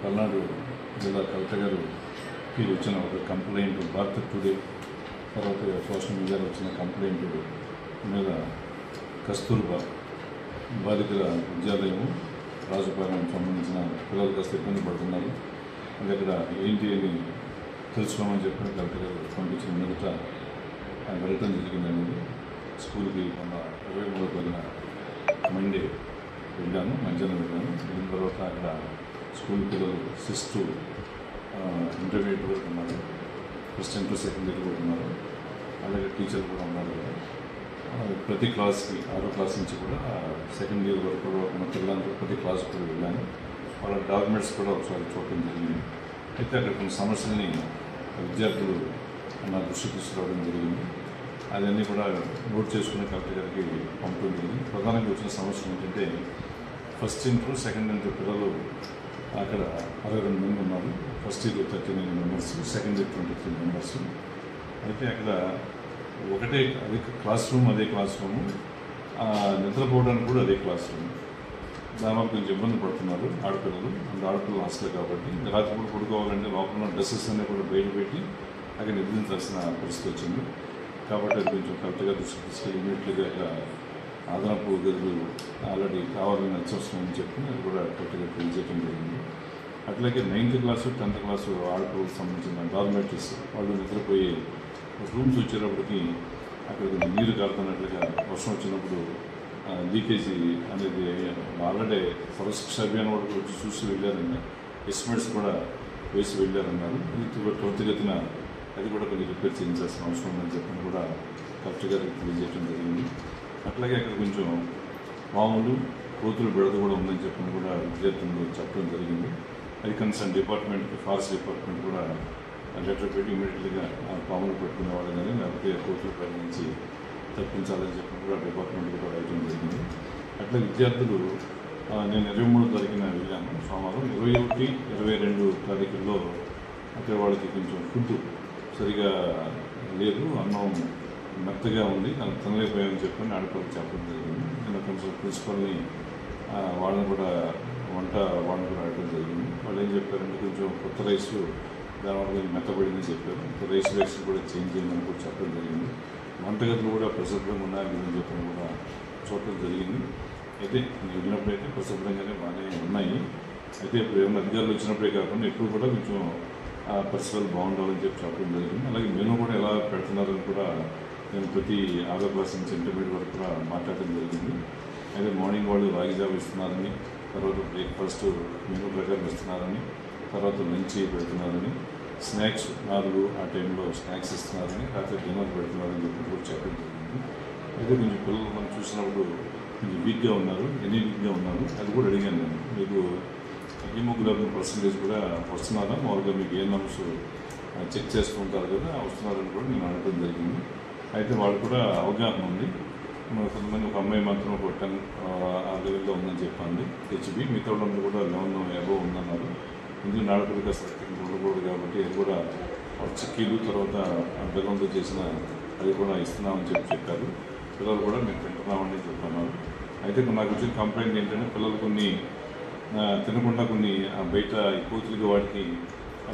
పల్నాడు జిల్లా కలెక్టర్ గారికి వచ్చిన ఒక కంప్లైంట్ భారత్ టుడే తర్వాత సోషల్ మీడియాలో వచ్చిన కంప్లైంట్ మీద కస్తూర్బా బాలికల విద్యాలయము రాజుపాలెం సంబంధించిన పిల్లలు కాస్త ఇబ్బంది పడుతున్నారు. అది అక్కడ ఏంటి అని తెలుసుకోమని చెప్పిన కలెక్టర్ గారు పంపించిన మీదట వెళ్ళటం జరిగిందండి. స్కూల్కి మొన్న 23వ తేదీన మండే వెళ్ళాను, మధ్యాహ్నం వెళ్ళాను. వెళ్ళిన తర్వాత అక్కడ స్కూల్ పిల్లలు 6th to ఇంటర్మీడియట్ వరకు ఉన్నారు, ఫస్ట్ ఇంటర్ సెకండ్ ఇయర్ కూడా ఉన్నారు, అలాగే టీచర్లు కూడా ఉన్నారు కదా. ప్రతి క్లాస్కి 6వ క్లాస్ నుంచి కూడా సెకండ్ ఇయర్ వరకు కూడా ఉన్న పిల్లలందరూ ప్రతి క్లాస్ కూడా వెళ్ళాను. వాళ్ళ డాక్యుమెంట్స్ కూడా ఒకసారి చూడటం జరిగింది. అయితే అక్కడ కొన్ని సమస్యల్ని విద్యార్థులు నా దృష్టికి తీసుకురావడం జరిగింది. అవన్నీ కూడా నోట్ చేసుకునే కలెక్టర్ గారికి పంపడం జరిగింది. ప్రధానంగా వచ్చిన సమస్యలు ఏంటంటే ఫస్ట్ ఇంటర్ సెకండ్ ఇంటర్ పిల్లలు అక్కడ 62 మంది ఉన్నారు. First year 39 members, second year 23 members. అయితే అక్కడ ఒకటే అదే క్లాస్ రూమ్, నిద్రపోవడానికి కూడా అదే క్లాస్ రూమ్. దానివల్ల కొంచెం ఇబ్బంది పడుతున్నారు ఆడపిల్లలు. ఆడపిల్లలు హాస్టల్ కాబట్టి రాత్రి కూడా పడుకోవాలంటే లోపల డ్రెస్సెస్ అన్నీ కూడా బయట పెట్టి అక్కడ నిద్రించాల్సిన పరిస్థితి వచ్చింది. కాబట్టి అది కొంచెం కరెక్ట్గా దృష్టి తీసుకెళ్ళి ఇమీడియట్గా అక్కడ అదనపు గదులు ఆల్రెడీ కావాలని వచ్చేస్తున్నామని చెప్పి అది కూడా కరెక్ట్గా తెలియజేయడం జరిగింది. అట్లాగే 9th క్లాసు 10th క్లాసు ఆడపిల్లలకు సంబంధించిన డార్మెటరీస్ వాళ్ళు నిద్రపోయే రూమ్స్ వచ్చేటప్పటికి అక్కడ నీరు కారుతున్నట్లుగా వర్షం వచ్చినప్పుడు లీకేజీ అనేది ఆల్రెడీ సర్వశిక్ష అభియాన్ వరకు వచ్చి చూసి వెళ్ళారని ఎస్టిమేట్స్ కూడా వేసి వెళ్ళారన్నారు. ఇది త్వరితగతిన అది కూడా కొంచెం రిపేర్ చేయించాల్సిన అవసరం ఉందని చెప్పని కూడా కలెక్టర్ గారికి తెలియజేయడం జరిగింది. అట్లాగే అక్కడ కొంచెం మామూలు కోతులు బెడద కూడా ఉందని చెప్పని కూడా విద్యార్థులు చెప్పడం జరిగింది. అది కన్సర్న్ డిపార్ట్మెంట్కి, ఫారెస్ట్ డిపార్ట్మెంట్ కూడా లెటర్ పెట్టి ఇమీడియట్గా పాములు పెట్టుకునే వాళ్ళు కానీ లేకపోతే కోతుల పై నుంచి తప్పించాలని చెప్పి కూడా డిపార్ట్మెంట్ కూడా రాయడం జరిగింది. అట్లా విద్యార్థులు నేను 23వ తారీఖున వెళ్ళాను సోమవారం. 21, 22 తారీఖుల్లో అక్కడ వాళ్ళకి కొంచెం ఫుడ్ సరిగా లేదు, అన్నం మెత్తగా ఉంది, నాకు తినలేకపోయామని చెప్పని ఆడపిల్లకి చెప్పడం జరిగింది. నేను కొంచెం ప్రిన్సిపల్ని వాళ్ళని కూడా వాళ్ళని కూడా అడగడం జరిగింది. వాళ్ళు ఏం చెప్పారంటే కొంచెం కొత్త రైస్ దానివల్ల కొంచెం మెత్తబడిందని చెప్పారు. రైస్ కూడా చేంజ్ చేయాలని కూడా చెప్పడం జరిగింది. వంటగదులు కూడా పరిశుభ్రంగా ఉన్నాయని చెప్పడం కూడా చూడటం జరిగింది. అయితే నేను వెళ్ళినప్పుడైతే పరిశుభ్రంగానే బాగానే ఉన్నాయి. అయితే ఇప్పుడు ఏమైనా అధికారులు వచ్చినప్పుడే కాకుండా ఎప్పుడు కూడా కొంచెం పరిసరాలు బాగుండాలని చెప్పి చెప్పడం జరిగింది. అలాగే మెనూ కూడా ఎలా పెడుతున్నారని కూడా నేను ప్రతి 6వ క్లాస్ నుంచి ఇంటర్మీడియట్ వరకు కూడా మాట్లాడడం జరిగింది. అయితే మార్నింగ్ వాళ్ళు రాగి జావ ఇస్తున్నారని, తర్వాత బ్రేక్ఫాస్ట్ మెనూ ప్రకారం ఇస్తున్నారని, తర్వాత లంచ్ పెడుతున్నారని, స్నాక్స్ 4 ఆ టైంలో స్నాక్స్ ఇస్తున్నారని, రాత్రి డిన్నర్ పెడుతున్నారని చెప్పి కూడా చెప్పడం జరిగింది. అయితే కొంచెం పిల్లలు మనం చూసినప్పుడు కొంచెం వీక్గా ఉన్నారు, వీక్గా ఉన్నారు. అది కూడా అడిగాను నేను, మీకు హిమోగ్లోబిన్ పర్సంటేజ్ కూడా వస్తున్నారా, మామూలుగా మీకు ఏ నమ్స్ చెక్ చేస్తూ ఉంటారు కదా, వస్తున్నారని కూడా నేను అడగడం జరిగింది. అయితే వాళ్ళు కూడా అవగాహన ఉంది. కొంతమంది ఒక అమ్మాయి మాత్రం ఒక 10 ఆ లెవెల్లో ఉందని చెప్పండి హెచ్బి, మిగతా వాళ్ళందరూ కూడా 11 అబోవ్ ఉందన్నారు. ఎందుకు నాడపిల్లకి అసలు ఉండకూడదు కాబట్టి అది కూడా చిక్కీలు తర్వాత బెల్లంతో చేసిన అది కూడా ఇస్తున్నామని చెప్పారు. పిల్లలు కూడా మేము తింటున్నామని చెప్తున్నారు. అయితే నాకు వచ్చిన కంప్లైంట్ ఏంటంటే పిల్లలు కొన్ని తినకుండా కొన్ని బయట కోతులకి వాటికి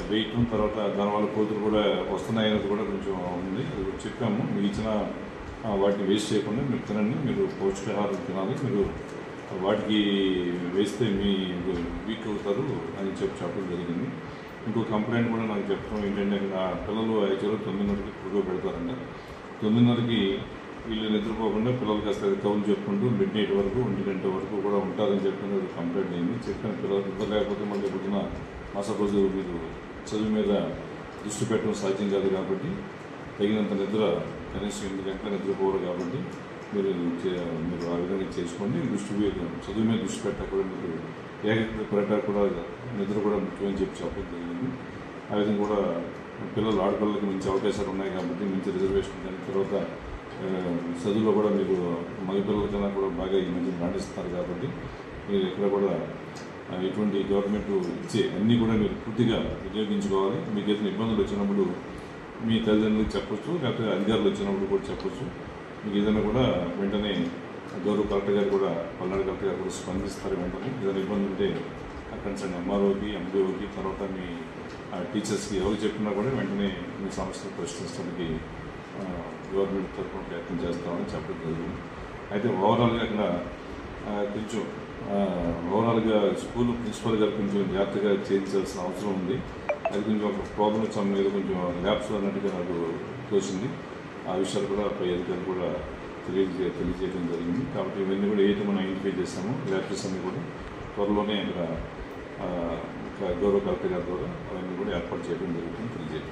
వేయటం, తర్వాత దానివల్ల కోతులు కూడా వస్తున్నాయనేది కూడా కొంచెం ఉంది. అది చెప్పాము, మీకు ఇచ్చిన వాటిని వేస్ట్ చేయకుండా మీరు తినండి, మీరు పౌష్టికాహారం తినాలి, మీరు వాటికి వేస్తే మీ వీక్ అవుతారు అని చెప్పడం జరిగింది. ఇంకో కంప్లైంట్ కూడా నాకు చెప్పడం ఏంటంటే పిల్లలు యాక్చువల్గా 9:30కి పడుకోబెడతారంట. 9:30కి వీళ్ళు నిద్రపోకుండా పిల్లలు కాస్త కవులు చెప్పుకుంటూ మిడ్-నైట్ వరకు 1 గంట వరకు కూడా ఉంటారని చెప్పిన కంప్లైంట్ అయింది. చెప్పిన పిల్లలు నిద్ర లేకపోతే మళ్ళీ పొద్దున మరుసటి రోజు మీరు చదువు మీద దృష్టి పెట్టడం సాధ్యం కాదు కాబట్టి తగినంత నిద్ర కనీసం 8 గంటల నిద్రపోరు కాబట్టి మీరు ఆ విధంగా చేసుకోండి. చదువు మీద దృష్టి పెట్టకుండా మీరు ఏకాగ్రత కూడా నిద్ర కూడా ముఖ్యమని చెప్పడం జరిగింది. ఆ విధంగా కూడా పిల్లలు ఆడపిల్లలకి మంచి అవకాశాలు ఉన్నాయి కాబట్టి మంచి రిజర్వేషన్ కానీ తర్వాత చదువులో కూడా మీరు మగపిల్లల కన్నా కూడా బాగా ఈ మధ్య రాణిస్తున్నారు కాబట్టి మీరు ఎక్కడ కూడా ఎటువంటి గవర్నమెంట్ ఇచ్చే అన్నీ కూడా మీరు పూర్తిగా వినియోగించుకోవాలి. మీకు ఏదైనా ఇబ్బందులు వచ్చినప్పుడు మీ తల్లిదండ్రులకు చెప్పొచ్చు, లేకపోతే అధికారులు వచ్చినప్పుడు కూడా చెప్పొచ్చు. మీకు ఏదైనా కూడా వెంటనే గౌరవ కలెక్టర్ గారు కూడా, పల్నాడు కలెక్టర్ గారు కూడా స్పందిస్తారు. వెంటనే ఏదైనా ఇబ్బంది ఉంటే కన్సర్న్ ఎంఆర్ఓకి, ఎండిఓకి, తర్వాత మీ టీచర్స్కి ఎవరు చెప్పినా కూడా వెంటనే మీ సమస్యలు పరిష్కరించడానికి గవర్నమెంట్ తరఫున ప్రయత్నం చేస్తామని చెప్పడం జరిగింది. అయితే ఓవరాల్గా అక్కడ కొంచెం ఓవరాల్గా స్కూల్ ప్రిన్సిపల్ గారు కొంచెం జాగ్రత్తగా చేయించాల్సిన అవసరం ఉంది. అది కొంచెం ఒక ప్రాబ్లమ్స్ మీద కొంచెం ల్యాబ్స్ అన్నట్టుగా నాకు తోచింది. ఆ విషయాలు కూడా పై అధికారులు కూడా తెలియజేయడం జరిగింది. కాబట్టి ఇవన్నీ కూడా మనం ఐడెంటిఫై చేస్తాము. ల్యాబ్స్ అన్నీ కూడా త్వరలోనే అక్కడ గౌరవ కలెక్టర్ గారి ద్వారా అవన్నీ కూడా ఏర్పాటు చేయడం జరుగుతుంది తెలియజేయడం.